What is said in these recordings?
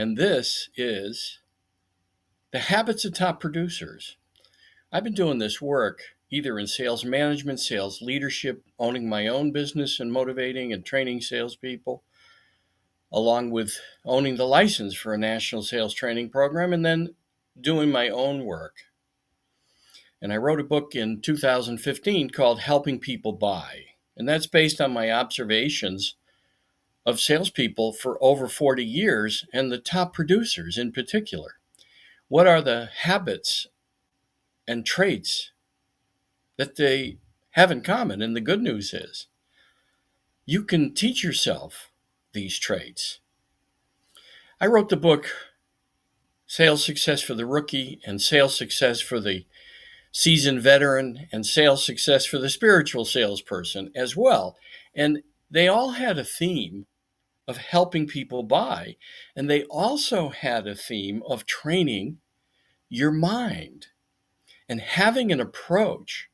And this is The Habits of Top Producers. I've been doing this work either in sales management, sales leadership, owning my own business and motivating and training salespeople, along with owning the license for a national sales training program, and then doing my own work. And I wrote a book in 2015 called Helping People Buy. And that's based on my observations of salespeople for over 40 years and the top producers in particular. What are the habits and traits that they have in common? And the good news is you can teach yourself these traits. I wrote the book Sales Success for the Rookie and Sales Success for the Seasoned Veteran and Sales Success for the Spiritual Salesperson as well. And they all had a theme of helping people buy. And they also had a theme of training your mind and having an approach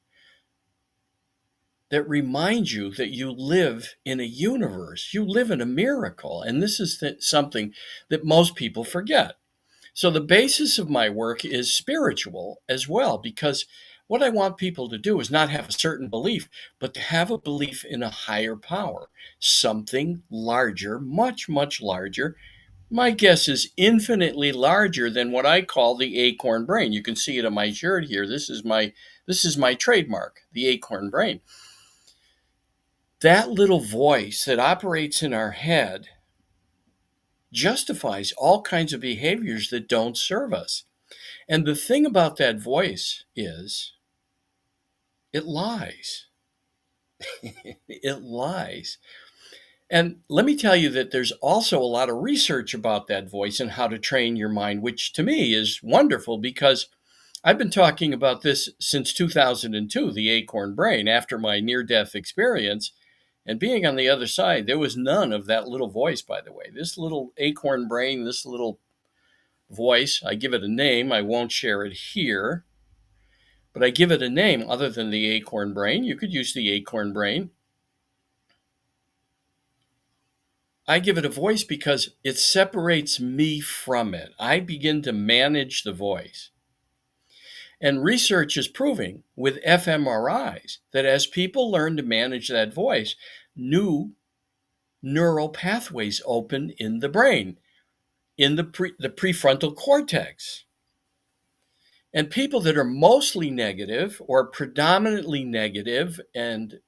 that reminds you that you live in a universe, you live in a miracle. And this is something that most people forget. So the basis of my work is spiritual as well, because what I want people to do is not have a certain belief, but to have a belief in a higher power, something larger, much, much larger. My guess is infinitely larger than what I call the acorn brain. You can see it on my shirt here. This is my trademark, the acorn brain. That little voice that operates in our head justifies all kinds of behaviors that don't serve us. And the thing about that voice is it lies. It lies. And let me tell you that there's also a lot of research about that voice and how to train your mind, which to me is wonderful because I've been talking about this since 2002, the acorn brain, after my near-death experience. And being on the other side, there was none of that little voice, by the way. This little acorn brain, this little voice, I give it a name. I won't share it here, but I give it a name other than the acorn brain. You could use the acorn brain. I give it a voice because it separates me from it. I begin to manage the voice. And research is proving with fMRIs that as people learn to manage that voice, new neural pathways open in the brain, in the prefrontal cortex. And people that are mostly negative or predominantly negative, and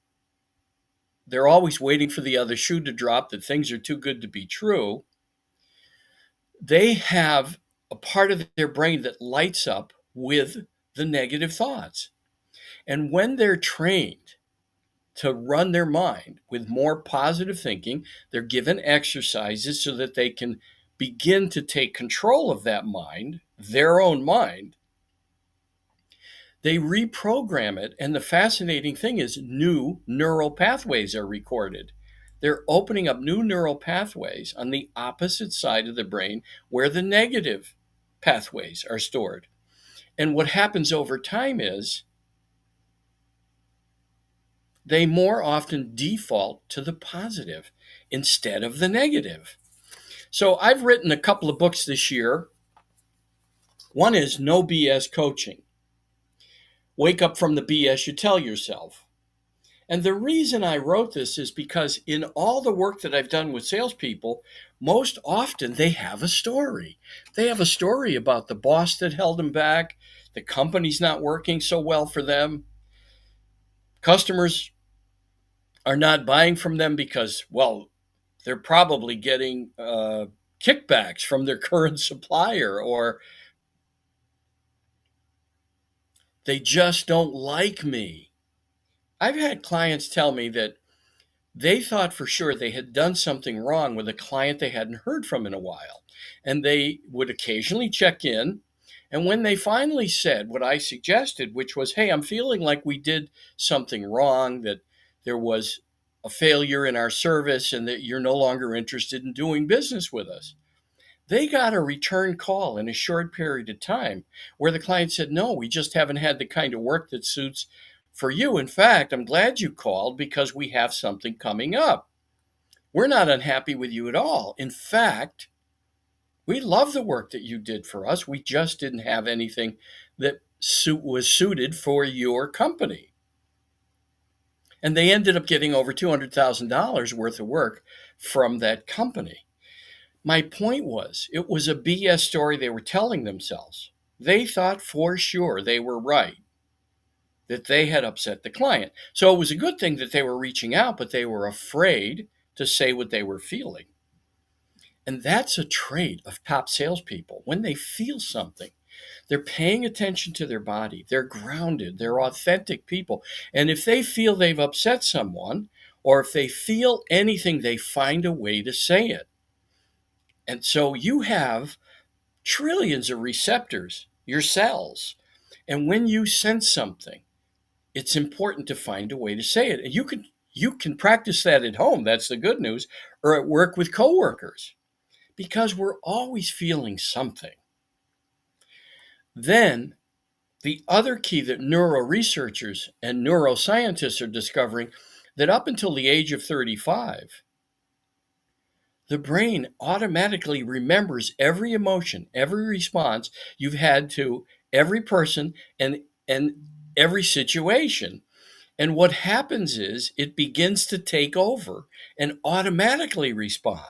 they're always waiting for the other shoe to drop, that things are too good to be true, they have a part of their brain that lights up with the negative thoughts. And when they're trained to run their mind with more positive thinking, they're given exercises so that they can begin to take control of that mind, their own mind. They reprogram it, and the fascinating thing is new neural pathways are recorded. They're opening up new neural pathways on the opposite side of the brain where the negative pathways are stored. And what happens over time is they more often default to the positive instead of the negative. So I've written a couple of books this year. One is No BS Coaching. Wake up from the BS you tell yourself. And the reason I wrote this is because in all the work that I've done with salespeople, most often they have a story. They have a story about the boss that held them back, the company's not working so well for them, customers are not buying from them because, well, they're probably getting kickbacks from their current supplier, or they just don't like me. I've had clients tell me that they thought for sure they had done something wrong with a client they hadn't heard from in a while. And they would occasionally check in. And when they finally said what I suggested, which was, hey, I'm feeling like we did something wrong, that there was a failure in our service and that you're no longer interested in doing business with us, they got a return call in a short period of time where the client said, no, we just haven't had the kind of work that suits for you. In fact, I'm glad you called because we have something coming up. We're not unhappy with you at all. In fact, We love the work that you did for us. We just didn't have anything that was suited for your company. And they ended up getting over $200,000 worth of work from that company. My point was, it was a BS story they were telling themselves. They thought for sure they were right, that they had upset the client. So it was a good thing that they were reaching out, but they were afraid to say what they were feeling. And that's a trait of top salespeople. When they feel something, they're paying attention to their body. They're grounded. They're authentic people. And if they feel they've upset someone, or if they feel anything, they find a way to say it. And so you have trillions of receptors, your cells. And when you sense something, it's important to find a way to say it. And you can practice that at home. That's the good news, or at work with coworkers, because we're always feeling something. Then the other key that neuroresearchers and neuroscientists are discovering, that up until the age of 35, the brain automatically remembers every emotion, every response you've had to every person and every situation. And what happens is it begins to take over and automatically respond.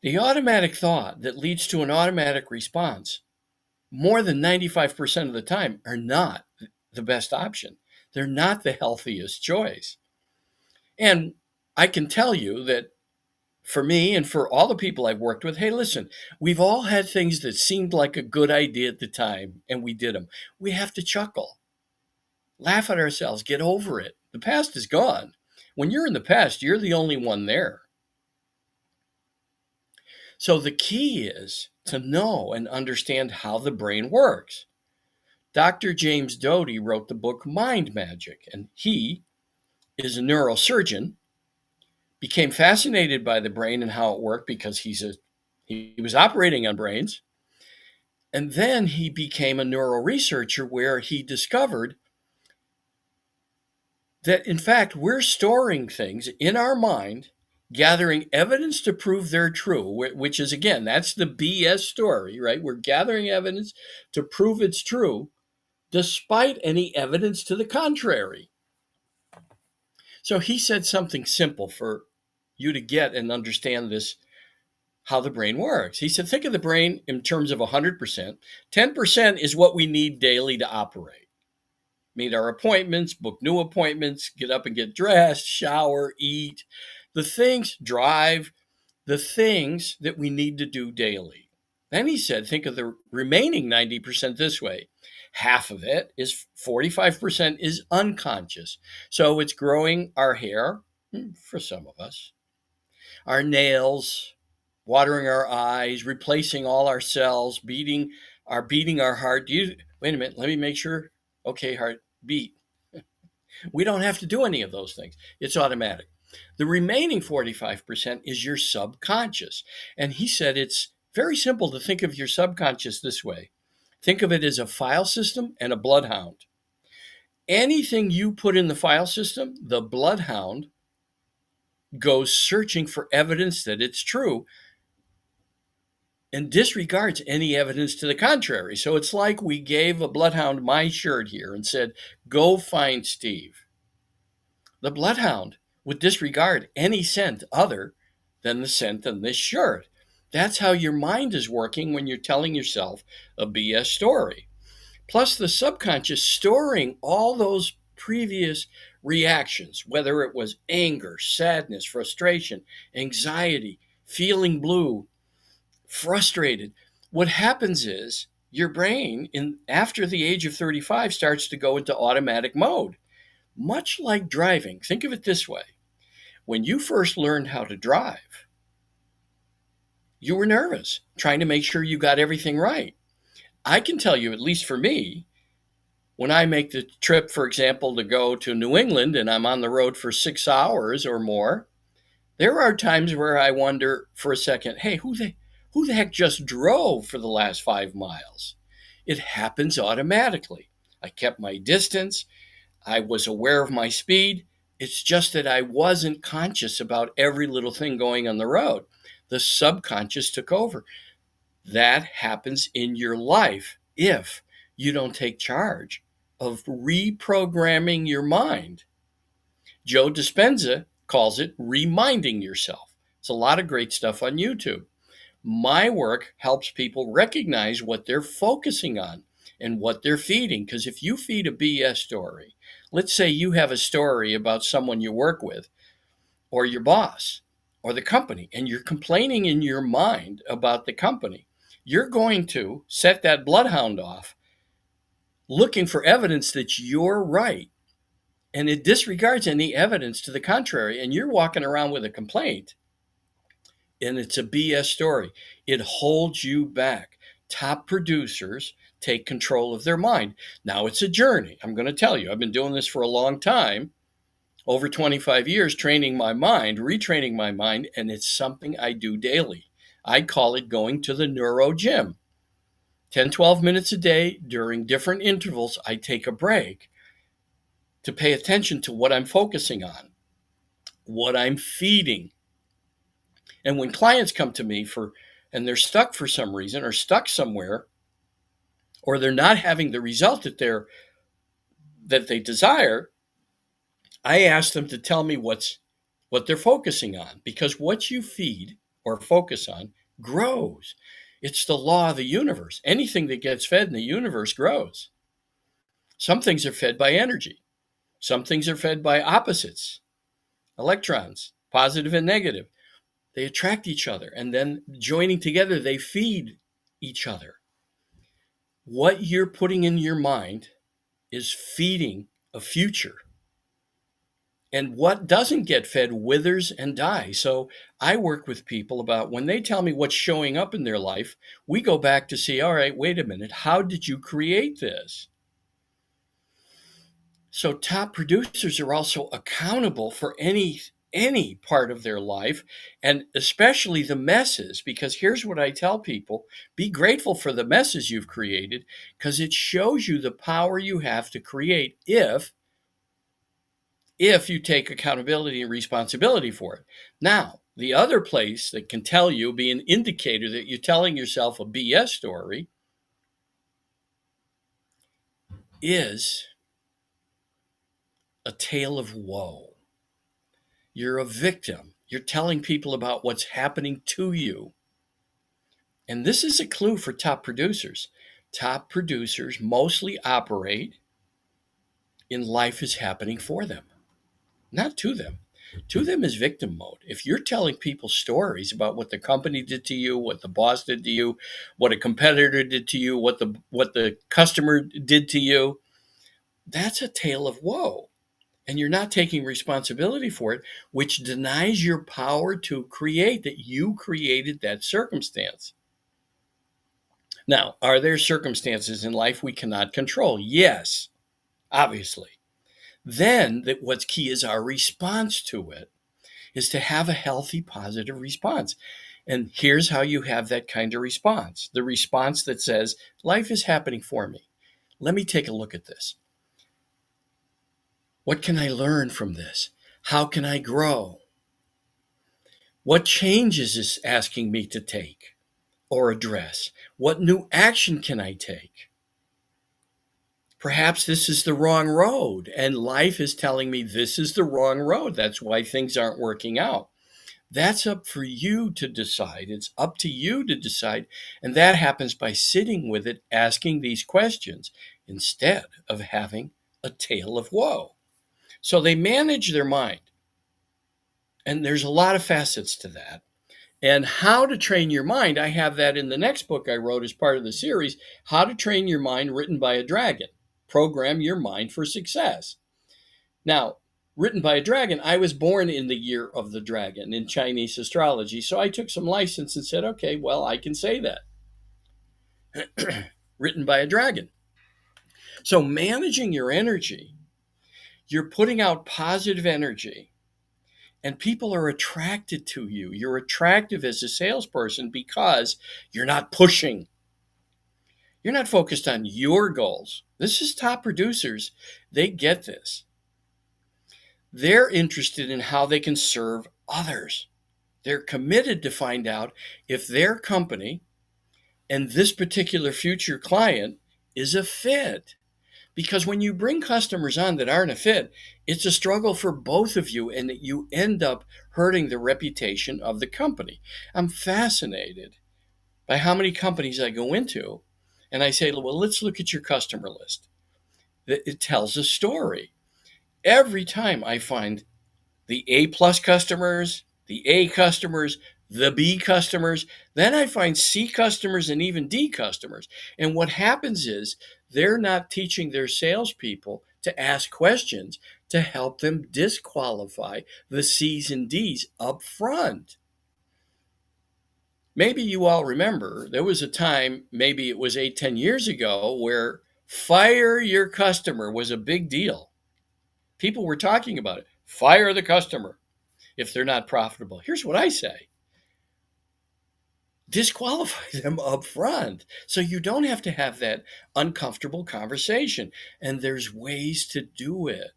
The automatic thought that leads to an automatic response, more than 95% of the time, are not the best option. They're not the healthiest choice. And I can tell you that for me and for all the people I've worked with, hey, listen, we've all had things that seemed like a good idea at the time and we did them. We have to chuckle, laugh at ourselves, get over it. The past is gone. When you're in the past, you're the only one there. So the key is to know and understand how the brain works. Dr. James Doty wrote the book Mind Magic, and he is a neurosurgeon, became fascinated by the brain and how it worked because he was operating on brains. And then he became a neuroresearcher, where he discovered that, in fact, we're storing things in our mind, gathering evidence to prove they're true, which is, again, that's the BS story, right? We're gathering evidence to prove it's true, despite any evidence to the contrary. So he said something simple for you to get and understand this, how the brain works. He said, think of the brain in terms of 100%. 10% is what we need daily to operate. Meet our appointments, book new appointments, get up and get dressed, shower, eat, the things, drive, the things that we need to do daily. Then he said, think of the remaining 90% this way. Half of it is 45% is unconscious. So it's growing our hair, for some of us, our nails, watering our eyes, replacing all our cells, beating our heart. Wait a minute, let me make sure. Okay, heart, beat. We don't have to do any of those things. It's automatic. The remaining 45% is your subconscious. And he said it's very simple to think of your subconscious this way. Think of it as a file system and a bloodhound. Anything you put in the file system, the bloodhound goes searching for evidence that it's true and disregards any evidence to the contrary. So it's like we gave a bloodhound my shirt here and said, go find Steve. The bloodhound would disregard any scent other than the scent on this shirt. That's how your mind is working when you're telling yourself a BS story. Plus the subconscious storing all those previous reactions, whether it was anger, sadness, frustration, anxiety, feeling blue, frustrated. What happens is your brain, after the age of 35, starts to go into automatic mode. Much like driving. Think of it this way. When you first learned how to drive, you were nervous, trying to make sure you got everything right. I can tell you, at least for me, when I make the trip, for example, to go to New England and I'm on the road for 6 hours or more, there are times where I wonder for a second, hey, who the heck just drove for the last 5 miles? It happens automatically. I kept my distance. I was aware of my speed. It's just that I wasn't conscious about every little thing going on the road. The subconscious took over. That happens in your life if you don't take charge of reprogramming your mind. Joe Dispenza calls it reminding yourself. It's a lot of great stuff on YouTube. My work helps people recognize what they're focusing on and what they're feeding. Because if you feed a BS story, let's say you have a story about someone you work with, or your boss, or the company, and you're complaining in your mind about the company, you're going to set that bloodhound off looking for evidence that you're right. And it disregards any evidence to the contrary. And you're walking around with a complaint, and it's a BS story. It holds you back. Top producers take control of their mind. Now, it's a journey. I'm going to tell you, I've been doing this for a long time, over 25 years, training my mind, retraining my mind, and it's something I do daily. I call it going to the neuro gym. 10, 12 minutes a day during different intervals, I take a break to pay attention to what I'm focusing on, what I'm feeding. And when clients come to me and they're stuck for some reason, or stuck somewhere, or they're not having the result that they desire, I ask them to tell me what they're focusing on, because what you feed or focus on grows. It's the law of the universe. Anything that gets fed in the universe grows. Some things are fed by energy. Some things are fed by opposites, electrons, positive and negative. They attract each other, and then joining together, they feed each other. What you're putting in your mind is feeding a future. And what doesn't get fed withers and dies. So I work with people about when they tell me what's showing up in their life, we go back to see, all right, wait a minute, how did you create this? So top producers are also accountable for any part of their life, and especially the messes, because here's what I tell people: be grateful for the messes you've created, because it shows you the power you have to create if you take accountability and responsibility for it. Now, the other place that can tell you, be an indicator that you're telling yourself a BS story, is a tale of woe. You're a victim. You're telling people about what's happening to you. And this is a clue for top producers. Top producers mostly operate in life is happening for them, not to them. To them is victim mode. If you're telling people stories about what the company did to you, what the boss did to you, what a competitor did to you, what the customer did to you, that's a tale of woe. And you're not taking responsibility for it, which denies your power to create, that you created that circumstance. Now, are there circumstances in life we cannot control? Yes, obviously. Then what's key is our response to it, is to have a healthy, positive response. And here's how you have that kind of response. The response that says, life is happening for me. Let me take a look at this. What can I learn from this? How can I grow? What changes is asking me to take or address? What new action can I take? Perhaps this is the wrong road, and life is telling me this is the wrong road. That's why things aren't working out. That's up for you to decide. It's up to you to decide. And that happens by sitting with it, asking these questions, instead of having a tale of woe. So they manage their mind. And there's a lot of facets to that. And how to train your mind, I have that in the next book I wrote as part of the series, How to Train Your Mind, written by a dragon. Program Your Mind for Success. Now, written by a dragon, I was born in the year of the dragon in Chinese astrology. So I took some license and said, okay, well, I can say that. Written by a dragon. So managing your energy, you're putting out positive energy, and people are attracted to you. You're attractive as a salesperson because you're not pushing. You're not focused on your goals. This is top producers. They get this. They're interested in how they can serve others. They're committed to find out if their company and this particular future client is a fit. Because when you bring customers on that aren't a fit, it's a struggle for both of you, and you end up hurting the reputation of the company. I'm fascinated by how many companies I go into and I say, well, let's look at your customer list. It tells a story. Every time I find the A plus customers, the A customers, the B customers. Then I find C customers and even D customers. And what happens is they're not teaching their salespeople to ask questions to help them disqualify the C's and D's up front. Maybe you all remember there was a time, maybe it was 8, 10 years ago, where fire your customer was a big deal. People were talking about it. Fire the customer if they're not profitable. Here's what I say: disqualify them up front so you don't have to have that uncomfortable conversation. And there's ways to do it.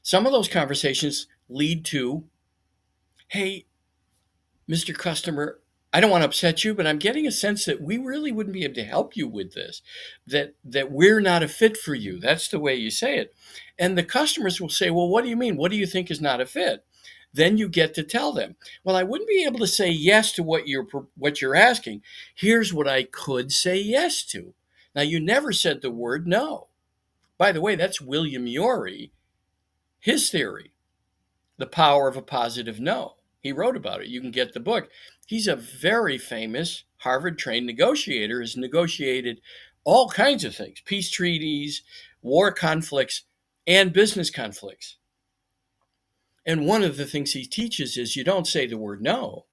Some of those conversations lead to, hey, Mr. Customer, I don't want to upset you, but I'm getting a sense that we really wouldn't be able to help you with this, that we're not a fit for you. That's the way you say it. And the customers will say, well, what do you mean? What do you think is not a fit? Then you get to tell them, well, I wouldn't be able to say yes to what you're asking. Here's what I could say yes to. Now, you never said the word no. By the way, that's William Ury, his theory, The Power of a Positive No. He wrote about it. You can get the book. He's a very famous Harvard-trained negotiator, has negotiated all kinds of things: peace treaties, war conflicts, and business conflicts. And one of the things he teaches is you don't say the word no.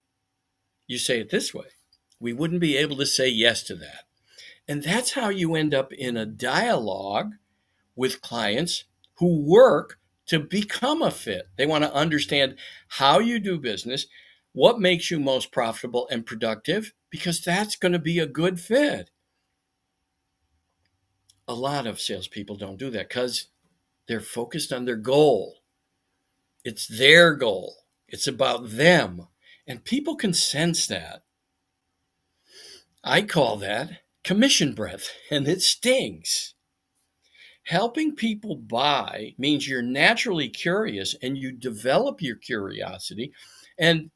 You say it this way: we wouldn't be able to say yes to that. And that's how you end up in a dialogue with clients who work to become a fit. They want to understand how you do business, what makes you most profitable and productive, because that's going to be a good fit. A lot of salespeople don't do that because they're focused on their goal. It's their goal. It's about them. And people can sense that. I call that commission breath, and it stings. Helping people buy means you're naturally curious and you develop your curiosity. And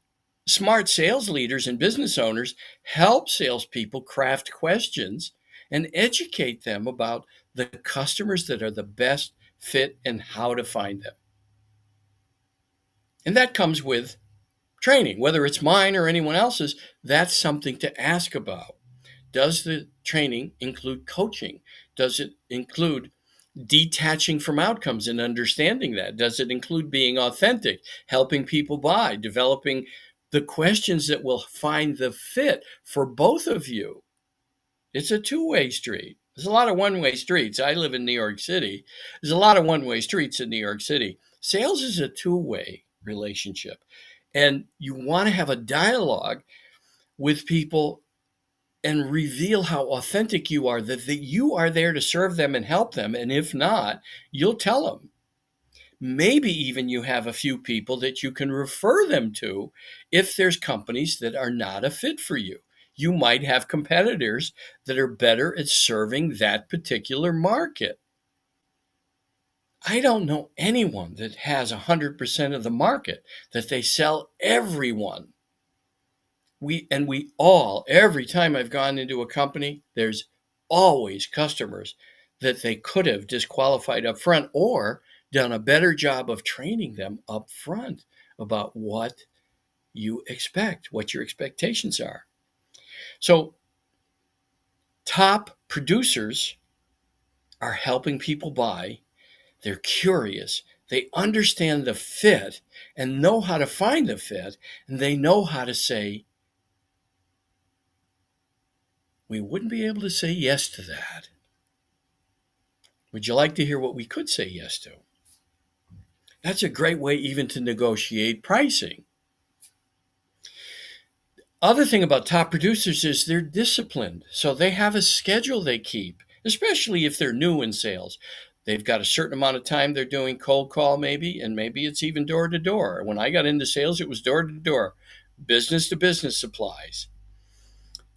smart sales leaders and business owners help salespeople craft questions and educate them about the customers that are the best fit and how to find them. And that comes with training, whether it's mine or anyone else's. That's something to ask about. Does the training include coaching? Does it include detaching from outcomes and understanding that? Does it include being authentic, helping people buy, developing the questions that will find the fit for both of you? It's a two-way street. There's a lot of one-way streets. I live in New York City. There's a lot of one-way streets in New York City. Sales is a two-way relationship. And you want to have a dialogue with people and reveal how authentic you are, that you are there to serve them and help them. And if not, you'll tell them. Maybe even you have a few people that you can refer them to if there's companies that are not a fit for you. You might have competitors that are better at serving that particular market. I don't know anyone that has 100% of the market, that they sell everyone. Every time I've gone into a company, there's always customers that they could have disqualified up front or done a better job of training them up front about what you expect, what your expectations are. So top producers are helping people buy. They're curious. They understand the fit and know how to find the fit, and they know how to say, we wouldn't be able to say yes to that. Would you like to hear what we could say yes to? That's a great way even to negotiate pricing. Other thing about top producers is they're disciplined. So they have a schedule they keep, especially if they're new in sales. They've got a certain amount of time they're doing cold call maybe, and maybe it's even door to door. When I got into sales, it was door to door. business to business supplies.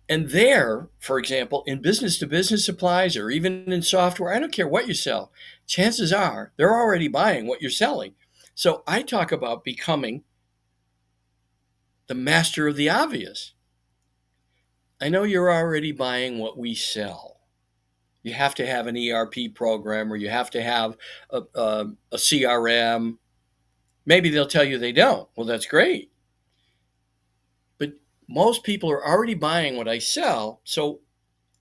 And there, for example, in business to business supplies or even in software, I don't care what you sell, chances are they're already buying what you're selling. So I talk about becoming the master of the obvious. I know you're already buying what we sell. You have to have an ERP program or you have to have a CRM. Maybe they'll tell you they don't. Well, that's great. But most people are already buying what I sell. So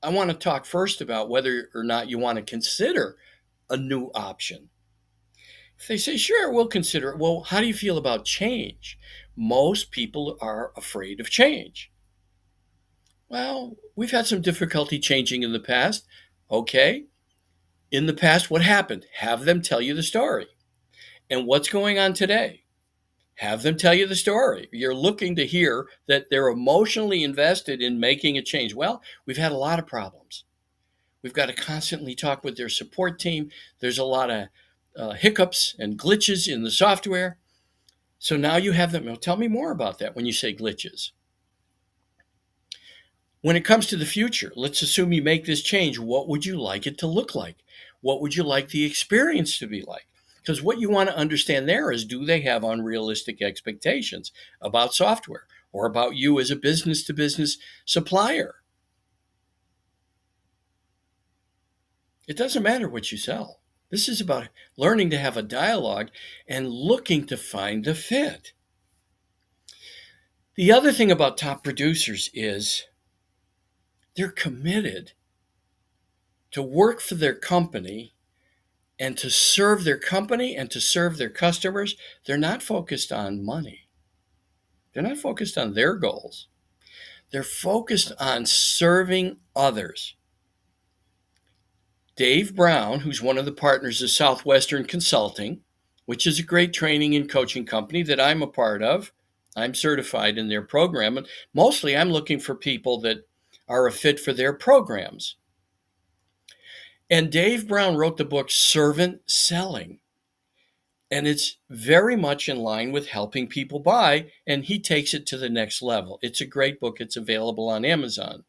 I want to talk first about whether or not you want to consider a new option. If they say, sure, we'll consider it. Well, how do you feel about change? Most people are afraid of change. Well, we've had some difficulty changing in the past. Okay. In the past, what happened? Have them tell you the story. And what's going on today? Have them tell you the story. You're looking to hear that they're emotionally invested in making a change. Well, we've had a lot of problems. We've got to constantly talk with their support team. There's a lot of hiccups and glitches in the software. So now you have them. Well, tell me more about that when you say glitches. When it comes to the future, let's assume you make this change. What would you like it to look like? What would you like the experience to be like? Because what you want to understand there is, do they have unrealistic expectations about software or about you as a business to business supplier? It doesn't matter what you sell. This is about learning to have a dialogue and looking to find the fit. The other thing about top producers is they're committed to work for their company and to serve their company and to serve their customers. They're not focused on money. They're not focused on their goals. They're focused on serving others. Dave Brown, who's one of the partners of Southwestern Consulting, which is a great training and coaching company that I'm a part of. I'm certified in their program. And mostly I'm looking for people that are a fit for their programs. And Dave Brown wrote the book Servant Selling. And it's very much in line with helping people buy. And he takes it to the next level. It's a great book. It's available on Amazon.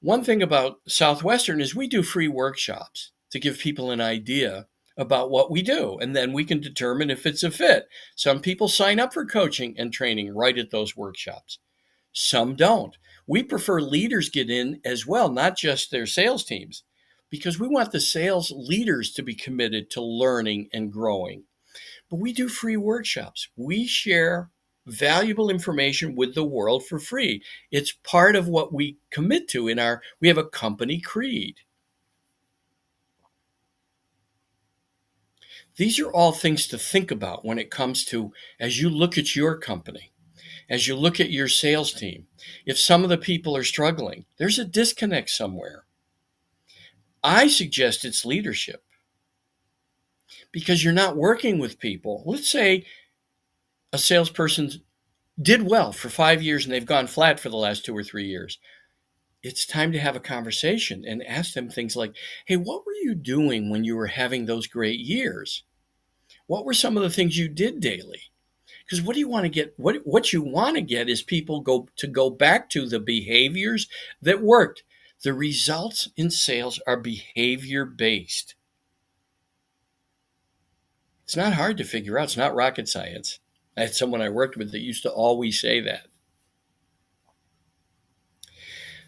One thing about Southwestern is we do free workshops to give people an idea about what we do, and then we can determine if it's a fit. Some people sign up for coaching and training right at those workshops. Some don't. We prefer leaders get in as well, not just their sales teams, because we want the sales leaders to be committed to learning and growing. But we do free workshops. We share valuable information with the world for free. It's part of what we commit to we have a company creed. These are all things to think about when it comes to, as you look at your company, as you look at your sales team. If some of the people are struggling, there's a disconnect somewhere. I suggest it's leadership, because you're not working with people. Let's say a salesperson did well for 5 years and they've gone flat for the last 2 or 3 years. It's time to have a conversation and ask them things like, hey, what were you doing when you were having those great years? What were some of the things you did daily? Because what do you want to get? What you want to get is people go back to the behaviors that worked. The results in sales are behavior based. It's not hard to figure out. It's not rocket science. I had someone I worked with that used to always say that.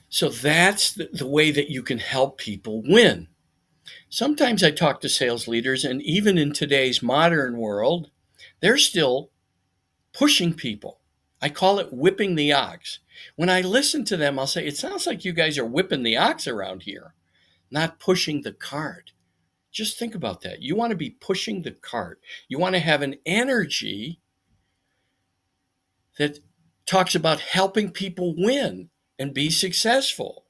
So that's the way that you can help people win. Sometimes I talk to sales leaders, and even in today's modern world, they're still pushing people. I call it whipping the ox. When I listen to them, I'll say, it sounds like you guys are whipping the ox around here, not pushing the cart. Just think about that. You want to be pushing the cart. You want to have an energy that talks about helping people win and be successful.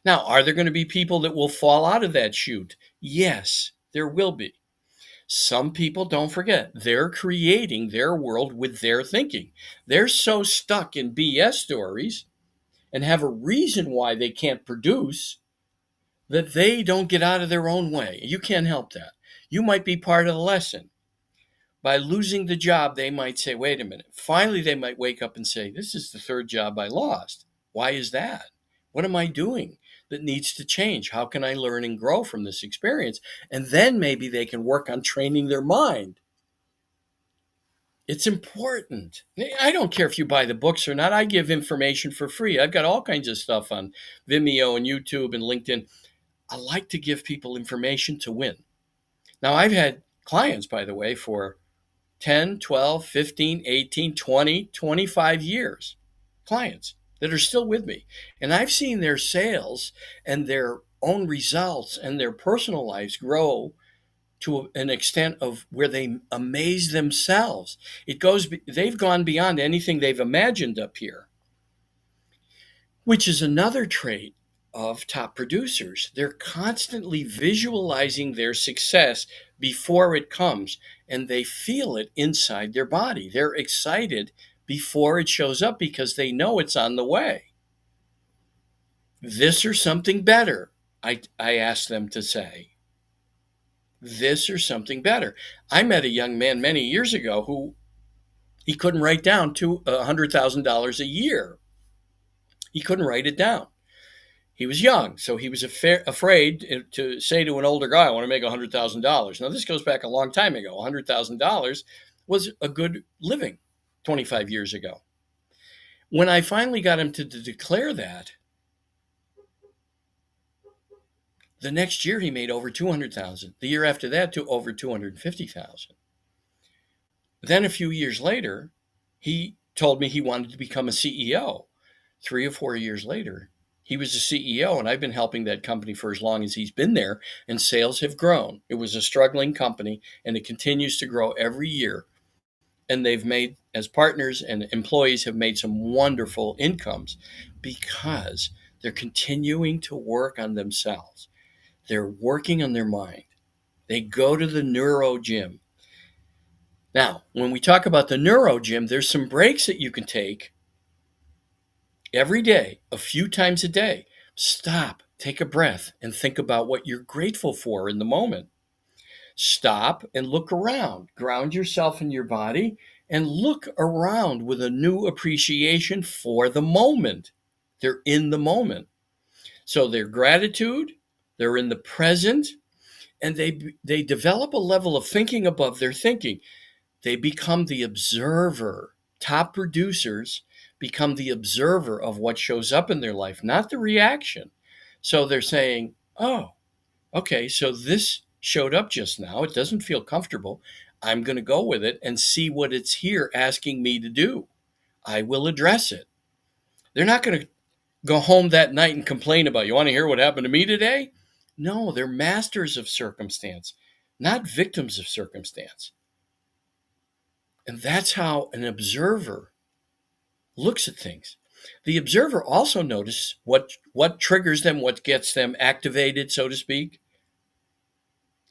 Now, are there going to be people that will fall out of that chute? Yes, there will be. Some people, don't forget, they're creating their world with their thinking. They're so stuck in BS stories and have a reason why they can't produce that they don't get out of their own way. You can't help that. You might be part of the lesson. By losing the job, they might say, wait a minute. Finally, they might wake up and say, this is the third job I lost. Why is that? What am I doing that needs to change? How can I learn and grow from this experience? And then maybe they can work on training their mind. It's important. I don't care if you buy the books or not. I give information for free. I've got all kinds of stuff on Vimeo and YouTube and LinkedIn. I like to give people information to win. Now, I've had clients, by the way, for 10, 12, 15, 18, 20, 25 years, clients that are still with me. And I've seen their sales and their own results and their personal lives grow to an extent of where they amaze themselves. They've gone beyond anything they've imagined up here, which is another trait of top producers. They're constantly visualizing their success before it comes, and they feel it inside their body. They're excited before it shows up because they know it's on the way. This or something better, I ask them to say. This or something better. I met a young man many years ago who he couldn't write down to $100,000 a year. He couldn't write it down. He was young, so he was afraid to say to an older guy, I want to make $100,000. Now, this goes back a long time ago. $100,000 was a good living 25 years ago. When I finally got him to declare that, the next year he made over $200,000. The year after that, to over $250,000. Then a few years later, he told me he wanted to become a CEO. 3 or 4 years later, he was a CEO, and I've been helping that company for as long as he's been there, and sales have grown. It was a struggling company, and it continues to grow every year. And they've made, as partners and employees, have made some wonderful incomes because they're continuing to work on themselves. They're working on their mind. They go to the neuro gym. Now, when we talk about the neuro gym, there's some breaks that you can take every day, a few times a day. Stop, take a breath, and think about what you're grateful for in the moment. Stop and look around. Ground yourself in your body and look around with a new appreciation for the moment. They're in the moment. So their gratitude, they're in the present, and they develop a level of thinking above their thinking. They become the observer. Top producers become the observer of what shows up in their life, not the reaction. So they're saying, oh, okay, so this showed up just now. It doesn't feel comfortable. I'm going to go with it and see what it's here asking me to do. I will address it. They're not going to go home that night and complain about, you want to hear what happened to me today? No, they're masters of circumstance, not victims of circumstance. And that's how an observer looks at things. The observer also notices what triggers them, what gets them activated, so to speak,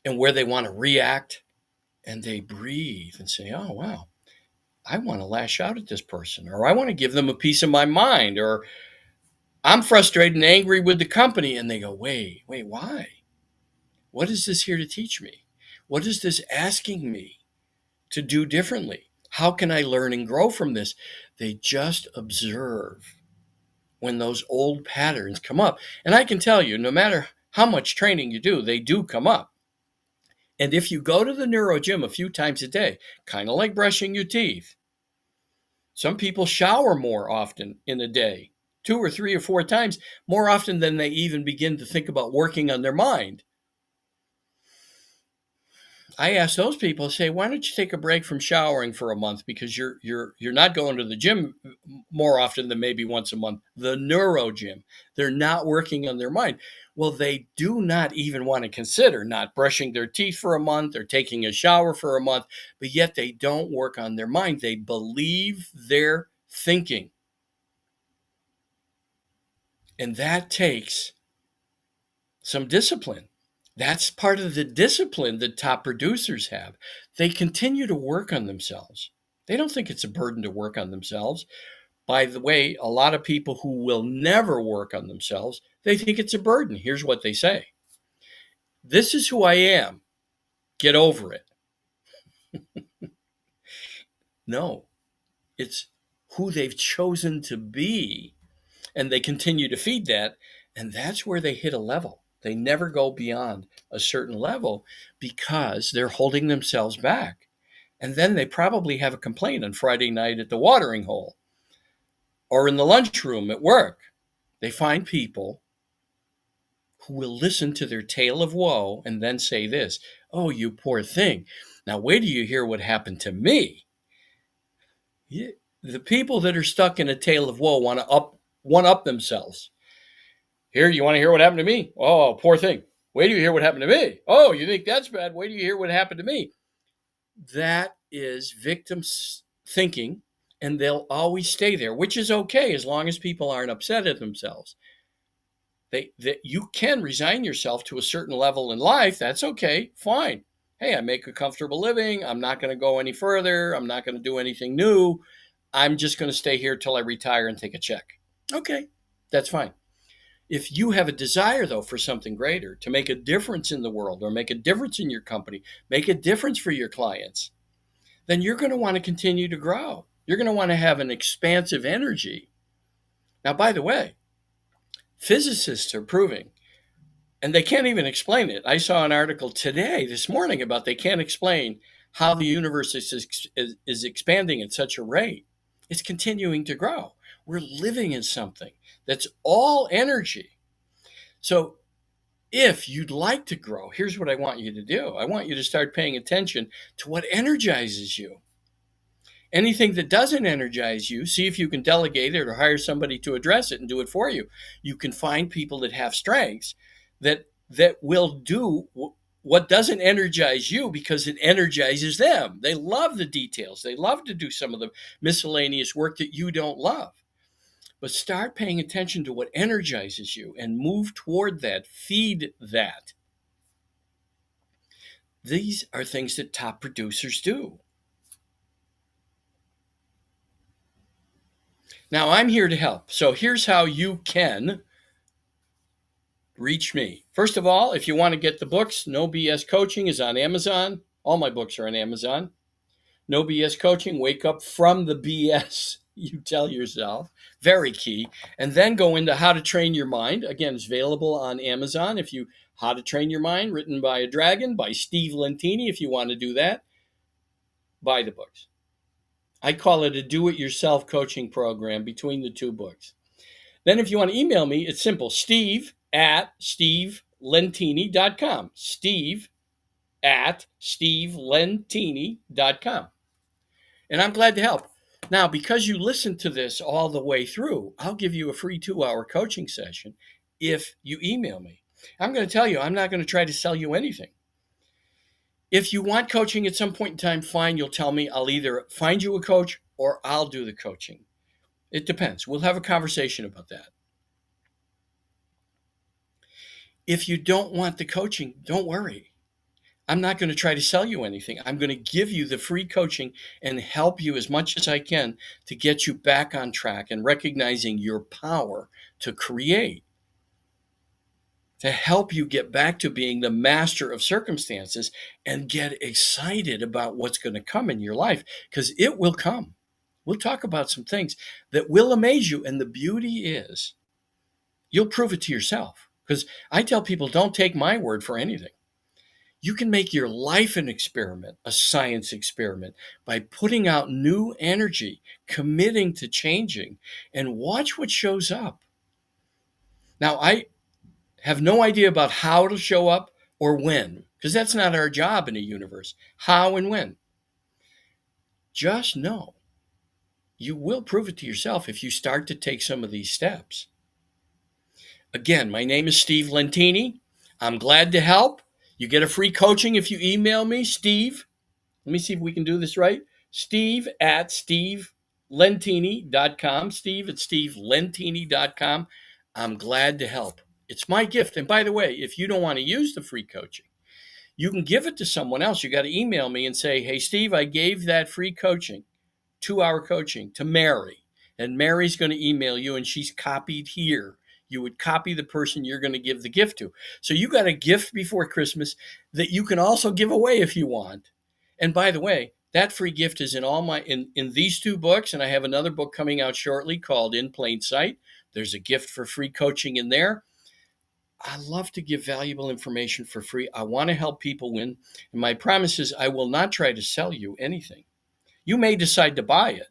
and where they want to react. And they breathe and say, oh, wow, I want to lash out at this person, or I want to give them a piece of my mind, or I'm frustrated and angry with the company. And they go, wait, why? What is this here to teach me? What is this asking me to do differently? How can I learn and grow from this? They just observe when those old patterns come up. And I can tell you, no matter how much training you do, they do come up. And if you go to the neuro gym a few times a day, kind of like brushing your teeth, some people shower more often in a day, 2 or 3 or 4 times, more often than they even begin to think about working on their mind. I ask those people, say, why don't you take a break from showering for a month, because you're not going to the gym more often than maybe once a month. The neuro gym, they're not working on their mind. Well, they do not even want to consider not brushing their teeth for a month or taking a shower for a month, but yet they don't work on their mind. They believe their thinking. And that takes some discipline. That's part of the discipline that top producers have. They continue to work on themselves. They don't think it's a burden to work on themselves. By the way, a lot of people who will never work on themselves, they think it's a burden. Here's what they say. This is who I am. Get over it. No, it's who they've chosen to be. And they continue to feed that. And that's where they hit a level. They never go beyond a certain level because they're holding themselves back. And then they probably have a complaint on Friday night at the watering hole or in the lunchroom at work. They find people who will listen to their tale of woe and then say this, "Oh, you poor thing. Now, wait till you hear what happened to me." The people that are stuck in a tale of woe want to one up themselves. Here, you want to hear what happened to me? Oh, poor thing. Wait till you hear what happened to me. Oh, you think that's bad? Wait till you hear what happened to me. That is victim thinking, and they'll always stay there, which is okay as long as people aren't upset at themselves. That you can resign yourself to a certain level in life. That's okay. Fine. Hey, I make a comfortable living. I'm not going to go any further. I'm not going to do anything new. I'm just going to stay here till I retire and take a check. Okay, that's fine. If you have a desire, though, for something greater, to make a difference in the world or make a difference in your company, make a difference for your clients, then you're going to want to continue to grow. You're going to want to have an expansive energy. Now, by the way, physicists are proving, and they can't even explain it. I saw an article this morning, about they can't explain how the universe is expanding at such a rate. It's continuing to grow. We're living in something that's all energy. So if you'd like to grow, here's what I want you to do. I want you to start paying attention to what energizes you. Anything that doesn't energize you, see if you can delegate it or hire somebody to address it and do it for you. You can find people that have strengths that will do what doesn't energize you because it energizes them. They love the details. They love to do some of the miscellaneous work that you don't love. But start paying attention to what energizes you and move toward that. Feed that. These are things that top producers do. Now, I'm here to help. So here's how you can reach me. First of all, if you want to get the books, No BS Coaching is on Amazon. All my books are on Amazon. No BS Coaching, wake up from the BS you tell yourself. Very key. And then go into How to Train Your Mind. Again, it's available on Amazon. How to Train Your Mind, written by a dragon, by Steve Lentini. If you want to do that, buy the books. I call it a do-it-yourself coaching program between the two books. Then if you want to email me, it's simple. Steve@stevelentini.com. Steve@stevelentini.com. And I'm glad to help. Now, because you listened to this all the way through, I'll give you a free 2-hour coaching session if you email me. I'm going to tell you, I'm not going to try to sell you anything. If you want coaching at some point in time, fine, you'll tell me. I'll either find you a coach or I'll do the coaching. It depends. We'll have a conversation about that. If you don't want the coaching, don't worry. I'm not going to try to sell you anything. I'm going to give you the free coaching and help you as much as I can to get you back on track and recognizing your power to create, to help you get back to being the master of circumstances and get excited about what's going to come in your life, because it will come. We'll talk about some things that will amaze you. And the beauty is you'll prove it to yourself, because I tell people, don't take my word for anything. You can make your life an experiment, a science experiment, by putting out new energy, committing to changing, and watch what shows up. Now, I have no idea about how to show up or when, because that's not our job in a universe. How and when. Just know you will prove it to yourself if you start to take some of these steps. Again, my name is Steve Lentini. I'm glad to help. You get a free coaching if you email me, Steve. Let me see if we can do this right. Steve@stevelentini.com. Steve@stevelentini.com. I'm glad to help. It's my gift. And by the way, if you don't want to use the free coaching, you can give it to someone else. You got to email me and say, hey, Steve, I gave that free coaching, 2-hour coaching, to Mary. And Mary's going to email you, and she's copied here. You would copy the person you're going to give the gift to. So you got a gift before Christmas that you can also give away if you want. And by the way, That free gift is in all my in these two books, and I have another book coming out shortly called In Plain Sight. There's a gift for free coaching in there. I love to give valuable information for free. I want to help people win. And my promise is I will not try to sell you anything. You may decide to buy it,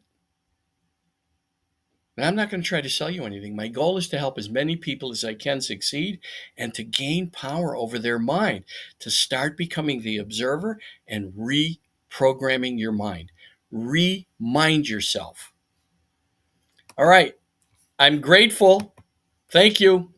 but I'm not going to try to sell you anything. My goal is to help as many people as I can succeed and to gain power over their mind, to start becoming the observer and reprogramming your mind. Remind yourself. All right. I'm grateful. Thank you.